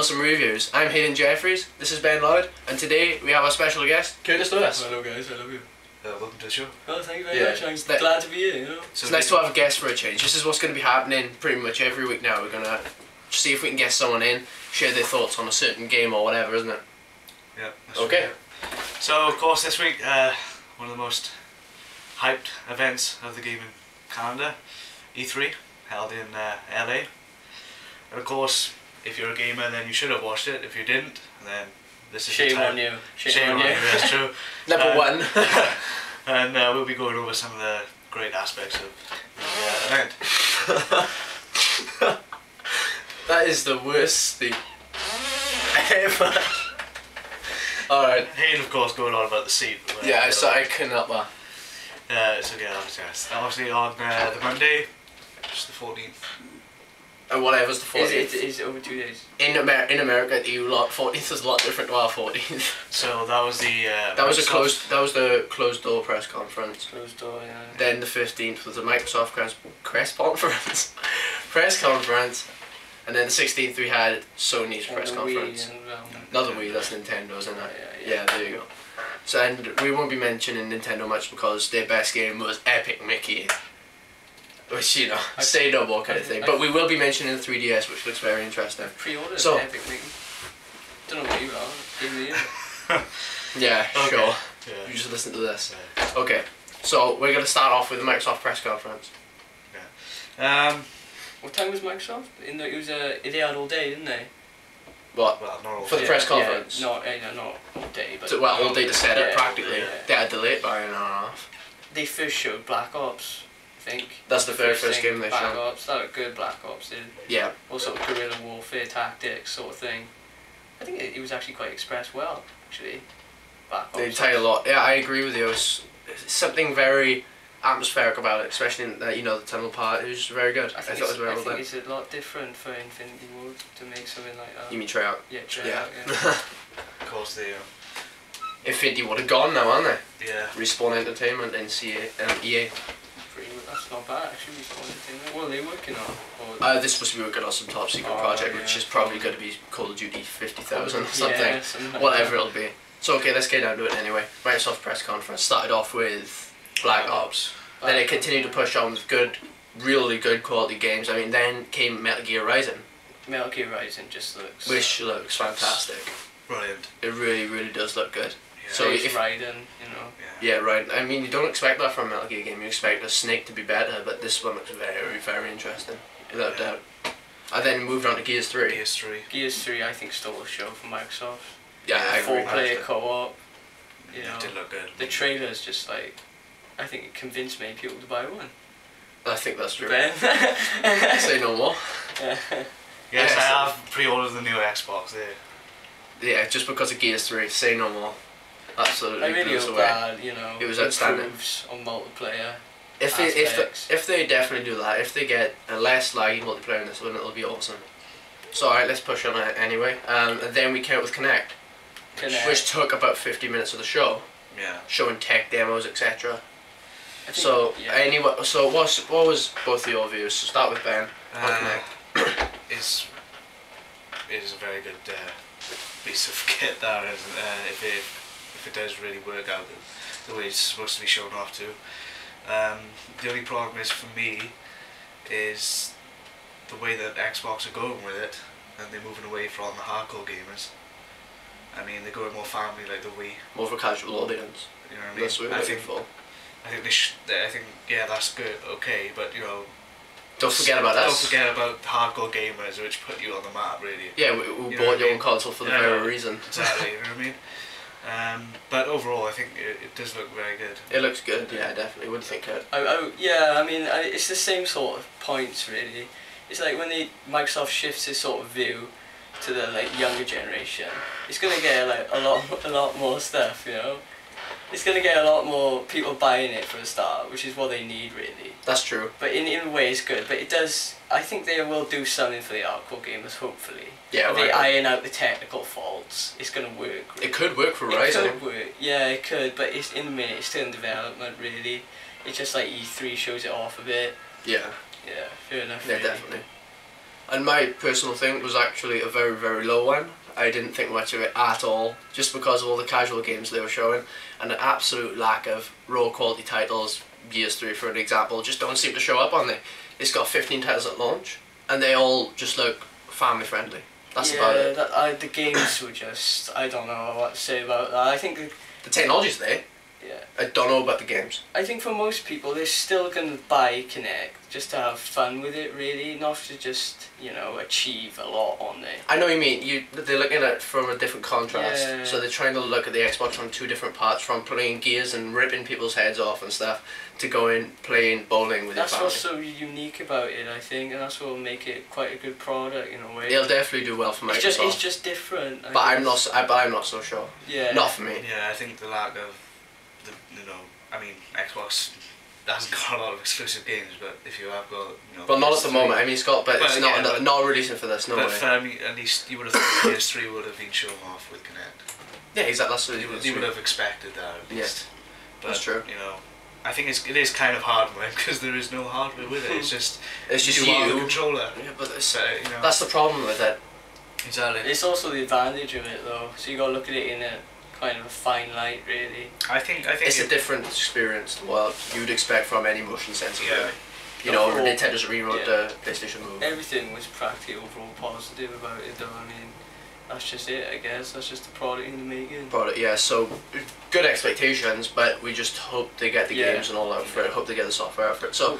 Awsome Reviews. I'm Hayden Jeffries, this is Ben Lloyd, and today we have a special guest, Curtis Lewis. Hello guys, I love you. Welcome to the show. Oh, thank you very much. I'm glad to be here, you know. It's nice to have a guest for a change. This is what's going to be happening pretty much every week now. We're going to see if we can get someone in, share their thoughts on a certain game or whatever, isn't it? Yeah. Okay. Right. So, of course, this week, one of the most hyped events of the gaming calendar, E3, held in LA. And of course, if you're a gamer, then you should have watched it. If you didn't, then this is the time. On you. Shame on you. That's true. Number one. And we'll be going over some of the great aspects of the event. That is the worst thing ever. Alright. Hayden, of course, going on about the scene. Yeah, so I couldn't help that. So yeah, obviously on the Monday, it's the 14th. And whatever's the 14th. Is it over 2 days? In America, the 14th is a lot different to our 14th. So that was the that was the closed door press conference. Closed door, yeah. Then the 15th was the Microsoft press conference. Press conference. And then the 16th we had Sony's press conference. Not the Wii, that's Nintendo, isn't it? Yeah, there you go. So, and we won't be mentioning Nintendo much because their best game was Epic Mickey. Which, you know, say no more kind of thing. But we will be mentioning the 3DS, which looks very interesting. Pre-ordered Epic Mickey. Don't know what you are. Give me it. Yeah, okay. sure. Yeah. You just listen to this. Yeah. Okay, so we're going to start off with the Microsoft press conference. Yeah. What time was Microsoft? It was they had all day, didn't they? What? Well, not all for the press conference? Yeah, not all day, but... So, well, all day to set it, practically. Yeah. They had delayed by an hour and a half. They first showed Black Ops, I think. That's the very first game they showed. Black Ops, that was good Black Ops did. Yeah. All sort of guerrilla warfare tactics sort of thing. I think it was actually quite expressed well, actually. Black Ops. They tell you a lot. Yeah, I agree with you. It's something very atmospheric about it, especially in the tunnel part. It was very good. I thought it was very well done. I think it's a lot different for Infinity Ward to make something like that. You mean Treyarch? Yeah, Treyarch, yeah. Of course they are. Infinity Ward are gone now, aren't they? Yeah. Respawn Entertainment and EA. That's not bad actually. Respawn Entertainment. What are they working on? They're supposed to be working on some top secret project, which is probably going to be Call of Duty 50,000 or something. Yeah, something like whatever that. It'll be. So okay, let's get down to it anyway. Microsoft press conference started off with Black Ops. Then it continued to push on with really good quality games. I mean, then came Metal Gear Rising. Metal Gear Rising just looks... Which looks fantastic. Brilliant. It really, really does look good. Yeah. So it's Raiden, you know. Yeah, right. I mean, you don't expect that from a Metal Gear game. You expect a Snake to be better, but this one looks very, very interesting, without doubt. I then moved on to Gears 3. Gears 3, I think, stole the show from Microsoft. Yeah, I agree. 4-player co-op. You know, it did look good. The trailer's just like... I think it convinced many people to buy one. I think that's true. Ben? Say no more. Yes, I have pre-ordered the new Xbox there. Yeah, just because of Gears 3. Say no more. Absolutely. I really hope that, you know, it was outstanding. Improves on multiplayer. If they definitely do that, if they get a less laggy multiplayer in this one, it'll be awesome. So alright, let's push on it anyway. And then we came out with Connect. Which took about 50 minutes of the show. Yeah. Showing tech demos, etc. So anyway, so what was both of your views? So start with Ben. It is a very good piece of kit that is, if it does really work out the way it's supposed to be shown off to. The only problem is for me is the way that Xbox are going with it, and they're moving away from the hardcore gamers. I mean, they're going more family like the Wii. More for casual audience. You know what I mean? That's what we're looking for. I think yeah, that's good, okay, but you know, don't forget about us. Don't forget about hardcore gamers, which put you on the map, really. Yeah, we bought your own console for the very reason. Exactly, you know what I mean? But overall, I think it does look very good. It looks good, yeah, definitely. What do you think, Kurt? Yeah, I mean, it's the same sort of points, really. It's like when Microsoft shifts its sort of view to the younger generation, it's gonna get a lot more stuff, you know. It's gonna get a lot more people buying it for a start, which is what they need, really. That's true. But in a way, it's good. But it does. I think they will do something for the hardcore gamers, hopefully. Yeah. If they iron out the technical faults, it's gonna work. Really. It could work for Rising. It could work. Yeah, it could. But it's in the minute. It's still in development, really. It's just like E3 shows it off a bit. Yeah. Yeah. Fair enough. Yeah, really. definitely. And my personal thing was actually a very, very low one. I didn't think much of it at all, just because of all the casual games they were showing, and an absolute lack of raw quality titles. Gears 3, for an example, just don't seem to show up on there. It's got 15 titles at launch, and they all just look family friendly. That's about it. The games were just, I don't know what to say about that. I think the technology's there. Yeah. I don't know about the games. I think for most people, they're still going to buy Kinect just to have fun with it, really, not to just, you know, achieve a lot on there. I know what you mean. They're looking at it from a different contrast. Yeah. So they're trying to look at the Xbox from two different parts, from playing Gears and ripping people's heads off and stuff, to going playing bowling with your family. That's what's so unique about it, I think, and that's what will make it quite a good product in a way. It'll definitely do well for Microsoft. It's just different. But I'm not so sure. Yeah. Not for me. Yeah, I think the lack of I mean, Xbox hasn't got a lot of exclusive games, but if you have got, Well, not at the moment. I mean, it's got, but it's not releasing for this. No way. But for me, at least you would have thought PS3 would have been shown off with Kinect. Yeah, exactly. That's what you would have expected that at least. Yeah, but, that's true. I think it is kind of hardware because there is no hardware with it. It's just you are the controller. Yeah, but that's the problem with it. Exactly. It's also the advantage of it, though. So you got to look at it in a kind of a fine light, really. I think it's a different experience to what you would expect from any motion sensor. Yeah. Really. Nintendo's rewrote the PlayStation Move. Everything was practically overall positive about it, though. I mean, that's just it, I guess. That's just the product in the making. Yeah. So good expectations, but we just hope they get the games and all that for it. Hope they get the software out for it. So.